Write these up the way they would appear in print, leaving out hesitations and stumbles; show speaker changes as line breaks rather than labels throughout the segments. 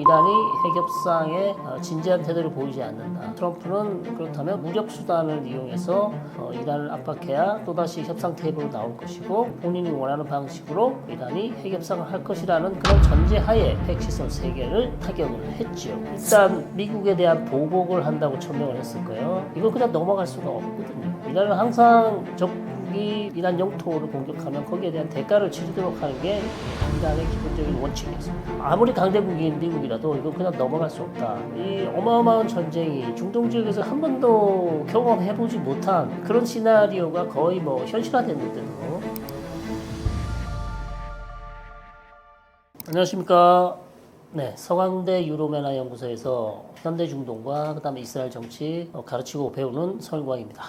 이란이 핵협상에 진지한 태도를 보이지 않는다. 트럼프는 그렇다면 무력 수단을 이용해서 이란을 압박해야 또다시 협상 테이블로 나올 것이고 본인이 원하는 방식으로 이란이 핵협상을 할 것이라는 그런 전제하에 핵시설 3개를 타격을 했죠. 일단 미국에 대한 보복을 한다고 천명을 했을 거예요. 이걸 그냥 넘어갈 수가 없거든요. 이란은 항상 적국이 이란 영토를 공격하면 거기에 대한 대가를 치르도록 하는 게 이란의 기본적인 원칙이었습니다. 아무리 강대국인 미국이라도 이거 그냥 넘어갈 수 없다. 이 어마어마한 전쟁이 중동 지역에서 한 번도 경험해보지 못한 그런 시나리오가 거의 뭐 현실화됐는데도. 안녕하십니까. 네, 서강대 유로메나 연구소에서 현대 중동과 그다음에 이스라엘 정치 가르치고 배우는 서일광입니다.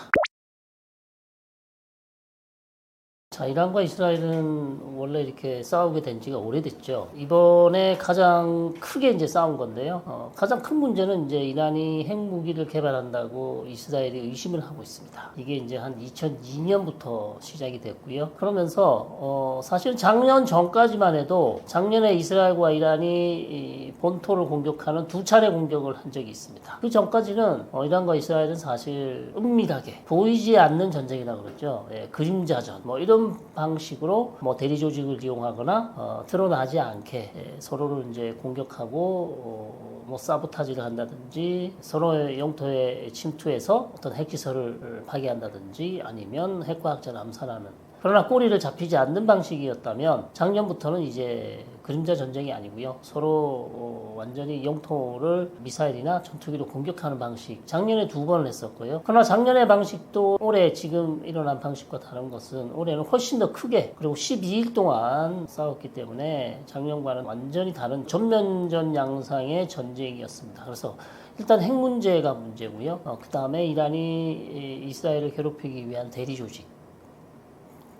자, 이란과 이스라엘은 원래 이렇게 싸우게 된 지가 오래됐죠. 이번에 가장 크게 이제 싸운 건데요. 가장 큰 문제는 이제 이란이 핵무기를 개발한다고 이스라엘이 의심을 하고 있습니다. 이게 이제 한 2002년부터 시작이 됐고요. 그러면서 사실 작년 전까지만 해도 작년에 이스라엘과 이란이 본토를 공격하는 2차례 공격을 한 적이 있습니다. 그 전까지는 이란과 이스라엘은 사실 은밀하게 보이지 않는 전쟁이라고 그러죠. 예, 그림자전 뭐 이런 방식으로 뭐 대리 조직을 이용하거나 드러나지 않게 서로를 이제 공격하고 뭐 사보타지를 한다든지 서로의 영토에 침투해서 어떤 핵시설을 파괴한다든지 아니면 핵과학자를 암살하는. 그러나 꼬리를 잡히지 않는 방식이었다면 작년부터는 이제 그림자 전쟁이 아니고요. 서로 완전히 영토를 미사일이나 전투기로 공격하는 방식. 작년에 2번을 했었고요. 그러나 작년의 방식도 올해 지금 일어난 방식과 다른 것은 올해는 훨씬 더 크게 그리고 12일 동안 싸웠기 때문에 작년과는 완전히 다른 전면전 양상의 전쟁이었습니다. 그래서 일단 핵 문제가 문제고요. 그 다음에 이란이 이스라엘을 괴롭히기 위한 대리 조직.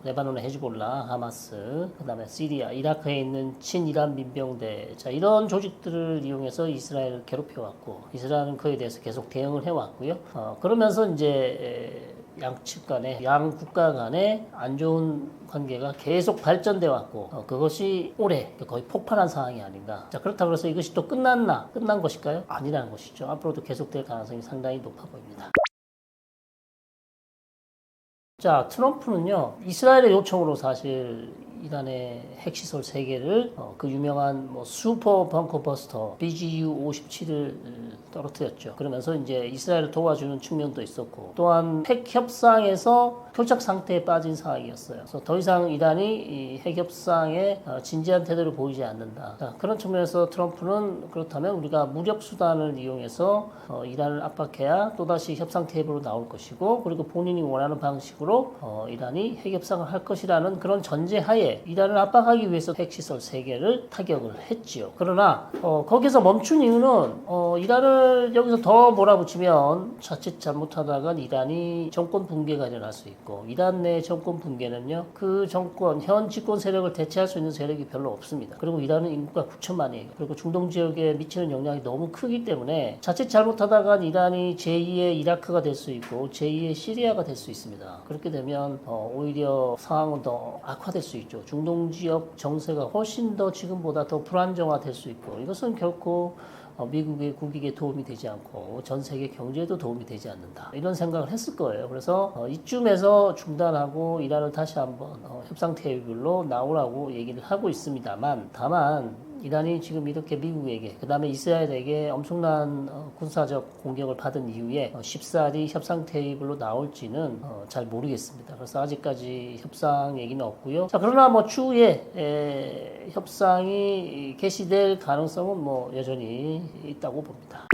레바논의 헤즈볼라, 하마스, 그 다음에 시리아, 이라크에 있는 친이란 민병대, 자, 이런 조직들을 이용해서 이스라엘을 괴롭혀왔고, 이스라엘은 그에 대해서 계속 대응을 해왔고요. 그러면서 이제 양측 간에, 양 국가 간에 안 좋은 관계가 계속 발전돼 왔고, 그것이 올해 거의 폭발한 상황이 아닌가. 자, 그렇다고 해서 이것이 또 끝난 것일까요? 아니라는 것이죠. 앞으로도 계속될 가능성이 상당히 높아 보입니다. 자, 트럼프는요, 이스라엘의 요청으로 사실 이란의 핵시설 3개를 그 유명한 뭐 슈퍼 벙커 버스터 BGU-57을 떨어뜨렸죠. 그러면서 이제 이스라엘을 도와주는 측면도 있었고 또한 핵 협상에서 표착 상태에 빠진 상황이었어요. 그래서 더 이상 이란이 이 핵 협상에 진지한 태도를 보이지 않는다. 자, 그런 측면에서 트럼프는 그렇다면 우리가 무력 수단을 이용해서 이란을 압박해야 또다시 협상 테이블로 나올 것이고 그리고 본인이 원하는 방식으로 이란이 핵 협상을 할 것이라는 그런 전제하에 이란을 압박하기 위해서 핵시설 3개를 타격을 했지요. 그러나 거기서 멈춘 이유는 이란을 여기서 더 몰아붙이면 자칫 잘못하다가 이란이 정권 붕괴가 일어날 수 있고 이란 내 정권 붕괴는요 그 정권 현 집권 세력을 대체할 수 있는 세력이 별로 없습니다. 그리고 이란은 인구가 9천만이에요. 그리고 중동 지역에 미치는 영향이 너무 크기 때문에 자칫 잘못하다가 이란이 제2의 이라크가 될 수 있고 제2의 시리아가 될 수 있습니다. 그렇게 되면 오히려 상황은 더 악화될 수 있죠. 중동 지역 정세가 훨씬 더 지금보다 더 불안정화될 수 있고 이것은 결코 미국의 국익에 도움이 되지 않고 전 세계 경제에도 도움이 되지 않는다. 이런 생각을 했을 거예요. 그래서 이쯤에서 중단하고 이란을 다시 한번 협상 테이블로 나오라고 얘기를 하고 있습니다만 다만 이란이 지금 이렇게 미국에게 그 다음에 이스라엘에게 엄청난 군사적 공격을 받은 이후에 쉽사리 협상 테이블로 나올지는 잘 모르겠습니다. 그래서 아직까지 협상 얘기는 없고요. 자, 그러나 뭐 추후에 협상이 개시될 가능성은 뭐 여전히 있다고 봅니다.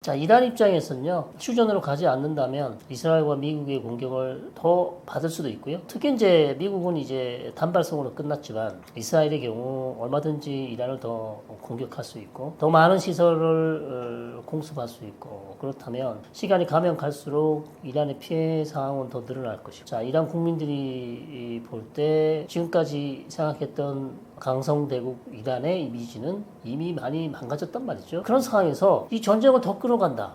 자, 이란 입장에서는요, 휴전으로 가지 않는다면 이스라엘과 미국의 공격을 더 받을 수도 있고요. 특히 이제 미국은 이제 단발성으로 끝났지만 이스라엘의 경우 얼마든지 이란을 더 공격할 수 있고 더 많은 시설을 공습할 수 있고 그렇다면 시간이 가면 갈수록 이란의 피해 상황은 더 늘어날 것이고 자, 이란 국민들이 볼 때 지금까지 생각했던 강성대국 이란의 이미지는 이미 많이 망가졌단 말이죠. 그런 상황에서 이 전쟁을 더 끌어간다.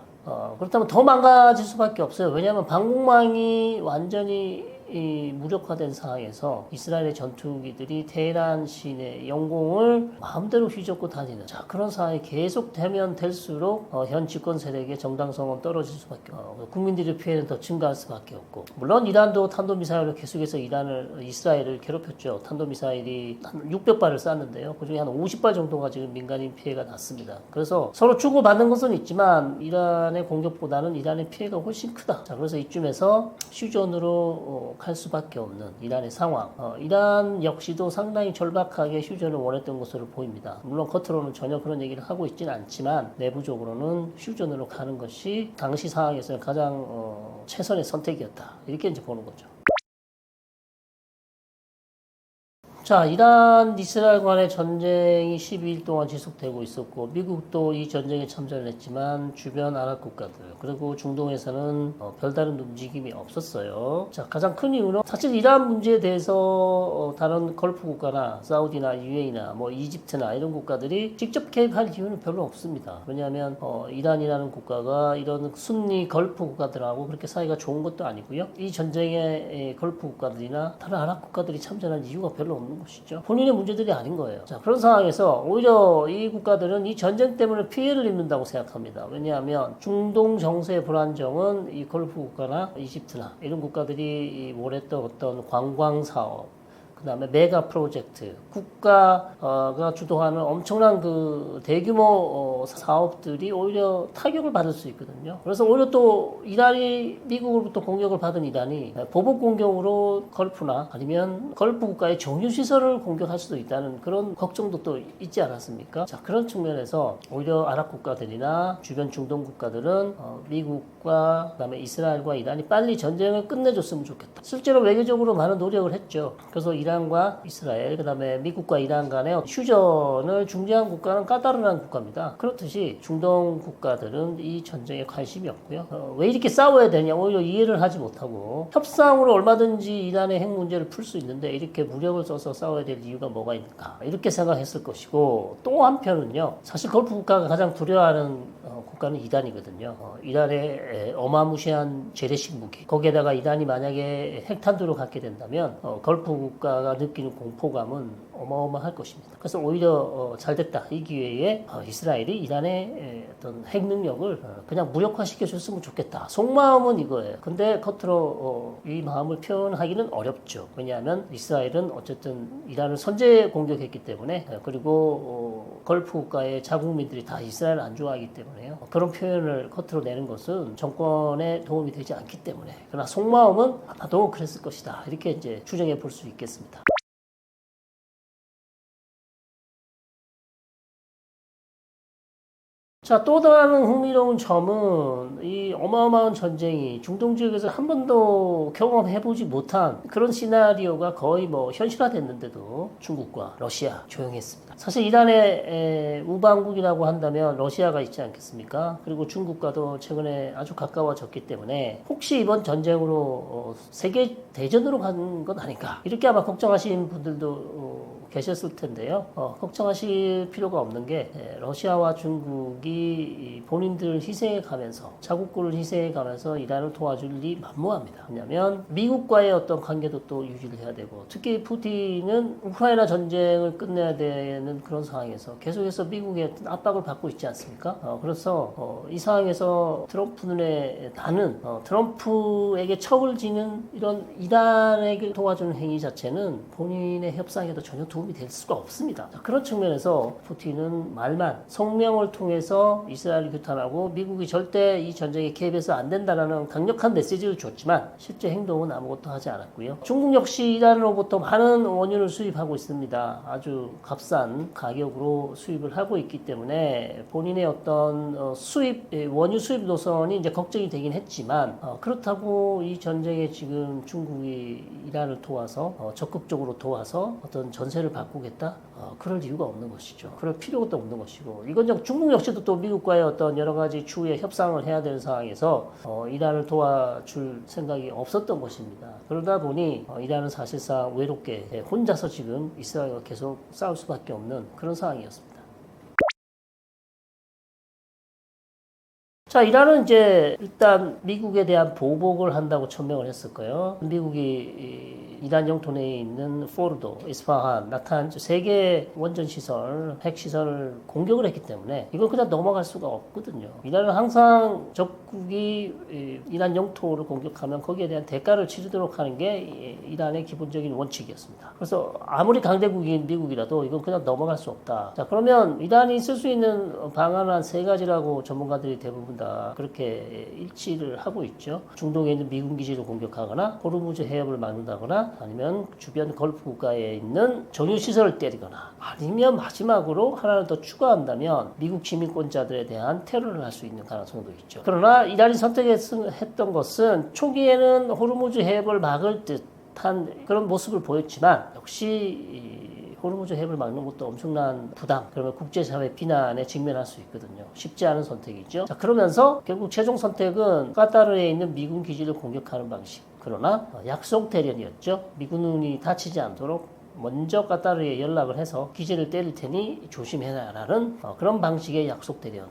그렇다면 더 망가질 수밖에 없어요. 왜냐하면 방공망이 완전히 이 무력화된 상황에서 이스라엘의 전투기들이 테헤란 시내 영공을 마음대로 휘젓고 다니는 그런 상황이 계속되면 될수록 현 집권 세력의 정당성은 떨어질 수밖에 없고 국민들의 피해는 더 증가할 수밖에 없고 물론 이란도 탄도미사일로 계속해서 이스라엘을 괴롭혔죠. 탄도미사일이 한 600발을 쐈는데요. 그중에 한 50발 정도가 지금 민간인 피해가 났습니다. 그래서 서로 주고받는 것은 있지만 이란의 공격보다는 이란의 피해가 훨씬 크다. 그래서 이쯤에서 휴전으로 갈 수밖에 없는 이란의 상황. 이란 역시도 상당히 절박하게 휴전을 원했던 것으로 보입니다. 물론 겉으로는 전혀 그런 얘기를 하고 있지는 않지만 내부적으로는 휴전으로 가는 것이 당시 상황에서는 가장 최선의 선택이었다. 이렇게 이제 보는 거죠. 자, 이란 이스라엘 간의 전쟁이 12일 동안 지속되고 있었고 미국도 이 전쟁에 참전을 했지만 주변 아랍 국가들 그리고 중동에서는 별다른 움직임이 없었어요. 자, 가장 큰 이유는 사실 이란 문제에 대해서 다른 걸프 국가나 사우디나 UAE나 뭐 이집트나 이런 국가들이 직접 개입할 이유는 별로 없습니다. 왜냐하면 이란이라는 국가가 이런 순니 걸프 국가들하고 그렇게 사이가 좋은 것도 아니고요. 이 전쟁에 걸프 국가들이나 다른 아랍 국가들이 참전할 이유가 별로 없는 것이죠. 본인의 문제들이 아닌 거예요. 자, 그런 상황에서 오히려 이 국가들은 이 전쟁 때문에 피해를 입는다고 생각합니다. 왜냐하면 중동 정세 불안정은 이 걸프 국가나 이집트나 이런 국가들이 원했던 어떤 관광 사업 그 다음에 메가 프로젝트, 국가가 주도하는 엄청난 그 대규모 사업들이 오히려 타격을 받을 수 있거든요. 그래서 오히려 또 이란이 미국으로부터 공격을 받은 이란이 보복 공격으로 걸프나 아니면 걸프 국가의 정유시설을 공격할 수도 있다는 그런 걱정도 또 있지 않았습니까? 자, 그런 측면에서 오히려 아랍 국가들이나 주변 중동 국가들은 미국과 그다음에 이스라엘과 이란이 빨리 전쟁을 끝내줬으면 좋겠다. 실제로 외교적으로 많은 노력을 했죠. 그래서 이란과 이스라엘, 그 다음에 미국과 이란 간의 휴전을 중재한 국가는 까다로운 국가입니다. 그렇듯이 중동 국가들은 이 전쟁에 관심이 없고요. 왜 이렇게 싸워야 되냐, 오히려 이해를 하지 못하고 협상으로 얼마든지 이란의 핵 문제를 풀 수 있는데 이렇게 무력을 써서 싸워야 될 이유가 뭐가 있는가 이렇게 생각했을 것이고 또 한편은요. 사실 걸프 국가가 가장 두려워하는 국가는 이란이거든요. 이란의 어마무시한 재래식 무기 거기에다가 이란이 만약에 핵탄두를 갖게 된다면 걸프 국가가 느끼는 공포감은 어마어마할 것입니다. 그래서 오히려 잘됐다. 이 기회에 이스라엘이 이란의 어떤 핵 능력을 그냥 무력화시켜줬으면 좋겠다. 속마음은 이거예요. 근데 겉으로 이 마음을 표현하기는 어렵죠. 왜냐하면 이스라엘은 어쨌든 이란을 선제 공격했기 때문에 그리고 걸프 국가의 자국민들이 다 이스라엘을 안 좋아하기 때문에요. 그런 표현을 겉으로 내는 것은 정권에 도움이 되지 않기 때문에 그러나 속마음은 아마도 그랬을 것이다. 이렇게 이제 추정해 볼 수 있겠습니다. 자, 또 다른 흥미로운 점은 이 어마어마한 전쟁이 중동 지역에서 한 번도 경험해보지 못한 그런 시나리오가 거의 뭐 현실화됐는데도 중국과 러시아 조용했습니다. 사실 이란의 우방국이라고 한다면 러시아가 있지 않겠습니까? 그리고 중국과도 최근에 아주 가까워졌기 때문에 혹시 이번 전쟁으로 세계 대전으로 가는 건 아닌가 이렇게 아마 걱정하시는 분들도 계셨을 텐데요. 걱정하실 필요가 없는 게 러시아와 중국이 본인들 희생해 가면서 자국군을 희생해 가면서 이란을 도와줄 일이 만무합니다. 왜냐하면 미국과의 어떤 관계도 또 유지를 해야 되고 특히 푸틴은 우크라이나 전쟁을 끝내야 되는 그런 상황에서 계속해서 미국의 압박을 받고 있지 않습니까? 그래서 이 상황에서 트럼프 눈에 나는 트럼프에게 척을 지는 이런 이란에게 도와주는 행위 자체는 본인의 협상에도 전혀 도움이 될 수가 없습니다. 그런 측면에서 푸틴은 말만 성명을 통해서 이스라엘을 규탄하고 미국이 절대 이 전쟁에 개입해서 안 된다라는 강력한 메시지를 줬지만 실제 행동은 아무것도 하지 않았고요. 중국 역시 이란으로부터 많은 원유를 수입하고 있습니다. 아주 값싼 가격으로 수입을 하고 있기 때문에 본인의 어떤 원유 수입 노선이 이제 걱정이 되긴 했지만 그렇다고 이 전쟁에 지금 중국이 이란을 도와서 적극적으로 도와서 어떤 전세를 바꾸겠다? 그럴 이유가 없는 것이죠. 그럴 필요도 없는 것이고 이건 중국 역시도 또 미국과의 어떤 여러 가지 추후에 협상을 해야 되는 상황에서 이란을 도와줄 생각이 없었던 것입니다. 그러다 보니 이란은 사실상 외롭게 혼자서 지금 이스라엘과 계속 싸울 수밖에 없는 그런 상황이었습니다. 자, 이란은 이제 일단 미국에 대한 보복을 한다고 천명을 했을 거예요. 미국이 이란 영토 내에 있는 포르도, 이스파한, 나탄즈 세 개의 원전 시설, 핵 시설을 공격을 했기 때문에 이걸 그냥 넘어갈 수가 없거든요. 이란은 항상 적국이 이란 영토를 공격하면 거기에 대한 대가를 치르도록 하는 게 이란의 기본적인 원칙이었습니다. 그래서 아무리 강대국인 미국이라도 이건 그냥 넘어갈 수 없다. 자, 그러면 이란이 쓸 수 있는 방안은 한 세 가지라고 전문가들이 대부분 다 그렇게 일치를 하고 있죠. 중동에 있는 미군 기지를 공격하거나 호르무즈 해협을 막는다거나 아니면 주변 걸프 국가에 있는 정유 시설을 때리거나 아니면 마지막으로 하나를 더 추가한다면 미국 시민권자들에 대한 테러를 할 수 있는 가능성도 있죠. 그러나 이란이 선택했던 것은 초기에는 호르무즈 해협을 막을 듯한 그런 모습을 보였지만 역시 호르무즈 해협을 막는 것도 엄청난 부담, 그러면 국제사회 비난에 직면할 수 있거든요. 쉽지 않은 선택이죠. 자, 그러면서 결국 최종 선택은 카타르에 있는 미군 기지를 공격하는 방식. 그러나 약속 대련이었죠. 미군이 다치지 않도록 먼저 카타르에 연락을 해서 기지를 때릴 테니 조심해라라는 그런 방식의 약속 대련.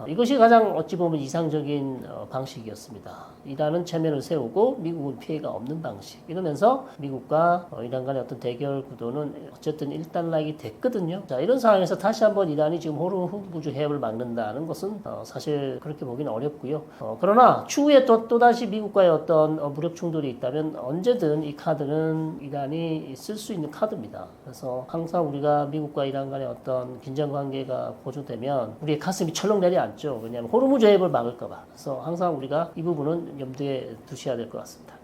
이것이 가장 어찌 보면 이상적인 방식이었습니다. 이란은 체면을 세우고 미국은 피해가 없는 방식. 이러면서 미국과 이란 간의 어떤 대결 구도는 어쨌든 일단락이 됐거든요. 자, 이런 상황에서 다시 한번 이란이 지금 호르무즈 해협을 막는다는 것은 사실 그렇게 보기는 어렵고요. 그러나 추후에 또다시 미국과의 어떤 무력 충돌이 있다면 언제든 이 카드는 이란이 쓸 수 있는 카드입니다. 그래서 항상 우리가 미국과 이란 간의 어떤 긴장 관계가 고조되면 우리의 가슴이 철렁 내려앉죠. 왜냐하면 호르무즈 해협을 막을까봐. 그래서 항상 우리가 이 부분은 염두에 두셔야 될 것 같습니다.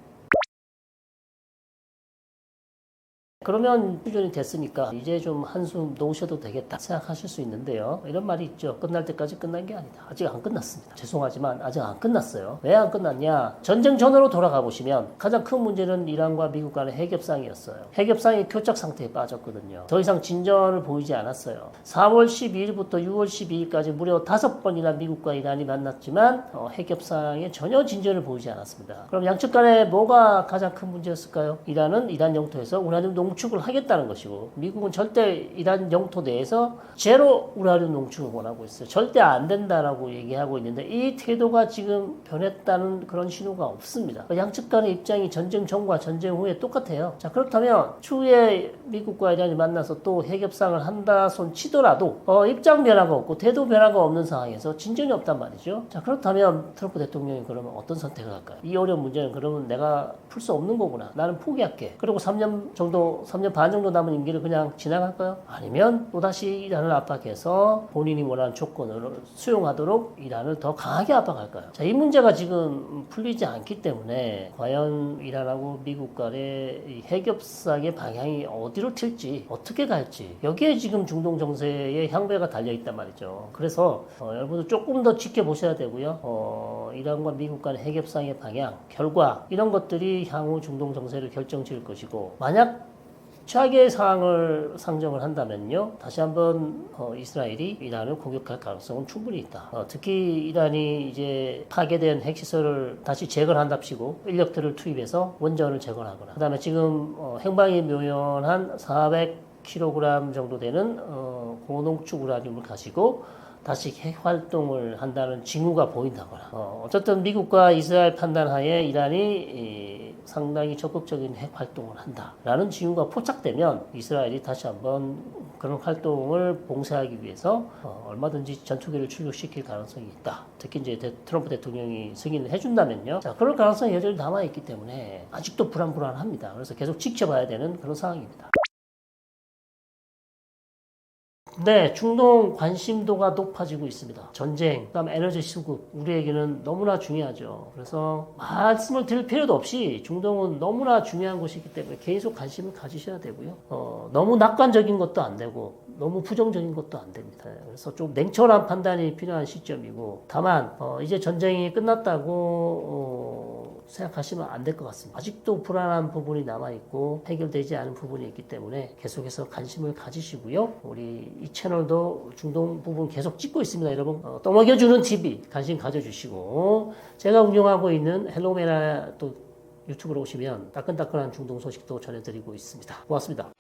그러면 휴전이 됐으니까 이제 좀 한숨 놓으셔도 되겠다 생각하실 수 있는데요. 이런 말이 있죠. 끝날 때까지 끝난 게 아니다. 아직 안 끝났습니다. 죄송하지만 아직 안 끝났어요. 왜 안 끝났냐? 전쟁 전으로 돌아가 보시면 가장 큰 문제는 이란과 미국 간의 핵협상이었어요. 핵협상이 교착 상태에 빠졌거든요. 더 이상 진전을 보이지 않았어요. 4월 12일부터 6월 12일까지 무려 5번이나 미국과 이란이 만났지만 핵협상에 전혀 진전을 보이지 않았습니다. 그럼 양측 간에 뭐가 가장 큰 문제였을까요? 이란은 이란 영토에서 우라늄 농축을 하겠다는 것이고 미국은 절대 이란 영토 내에서 제로 우라늄 농축을 원하고 있어요. 절대 안 된다라고 얘기하고 있는데 이 태도가 지금 변했다는 그런 신호가 없습니다. 양측 간의 입장이 전쟁 전과 전쟁 후에 똑같아요. 자, 그렇다면 추후에 미국과 이란이 만나서 또 핵협상을 한다 손 치더라도 입장 변화가 없고 태도 변화가 없는 상황에서 진전이 없단 말이죠. 자, 그렇다면 트럼프 대통령이 그러면 어떤 선택을 할까요? 이 어려운 문제는 그러면 내가 풀 수 없는 거구나. 나는 포기할게. 그리고 3년 반 정도 남은 임기를 그냥 지나갈까요? 아니면 또다시 이란을 압박해서 본인이 원하는 조건을 수용하도록 이란을 더 강하게 압박할까요? 자, 이 문제가 지금 풀리지 않기 때문에 과연 이란하고 미국 간의 핵협상의 방향이 어디로 튈지 어떻게 갈지 여기에 지금 중동 정세의 향배가 달려있단 말이죠. 그래서 여러분들 조금 더 지켜보셔야 되고요. 이란과 미국 간의 핵협상의 방향, 결과 이런 것들이 향후 중동 정세를 결정지을 것이고 만약 최악의 상황을 상정을 한다면요. 다시 한번 이스라엘이 이란을 공격할 가능성은 충분히 있다. 특히 이란이 이제 파괴된 핵시설을 다시 재건을 한답시고 인력들을 투입해서 원전을 재건하거나 그 다음에 지금 행방이 묘연한 400kg 정도 되는 고농축 우라늄을 가지고 다시 핵활동을 한다는 징후가 보인다거나 어쨌든 미국과 이스라엘 판단하에 이란이 상당히 적극적인 핵활동을 한다라는 징후가 포착되면 이스라엘이 다시 한번 그런 활동을 봉쇄하기 위해서 얼마든지 전투기를 출격시킬 가능성이 있다. 특히 이제 트럼프 대통령이 승인을 해준다면요. 자, 그럴 가능성이 여전히 남아있기 때문에 아직도 불안합니다. 그래서 계속 지켜봐야 되는 그런 상황입니다. 네, 중동 관심도가 높아지고 있습니다. 전쟁, 그다음에 에너지 수급, 우리에게는 너무나 중요하죠. 그래서 말씀을 드릴 필요도 없이 중동은 너무나 중요한 곳이기 때문에 계속 관심을 가지셔야 되고요. 너무 낙관적인 것도 안 되고 너무 부정적인 것도 안 됩니다. 그래서 좀 냉철한 판단이 필요한 시점이고 다만 이제 전쟁이 끝났다고 생각하시면 안 될 것 같습니다. 아직도 불안한 부분이 남아있고 해결되지 않은 부분이 있기 때문에 계속해서 관심을 가지시고요. 우리 이 채널도 중동 부분 계속 찍고 있습니다. 여러분 떠먹여주는 TV 관심 가져주시고 제가 운영하고 있는 헬로메나 또 유튜브로 오시면 따끈따끈한 중동 소식도 전해드리고 있습니다. 고맙습니다.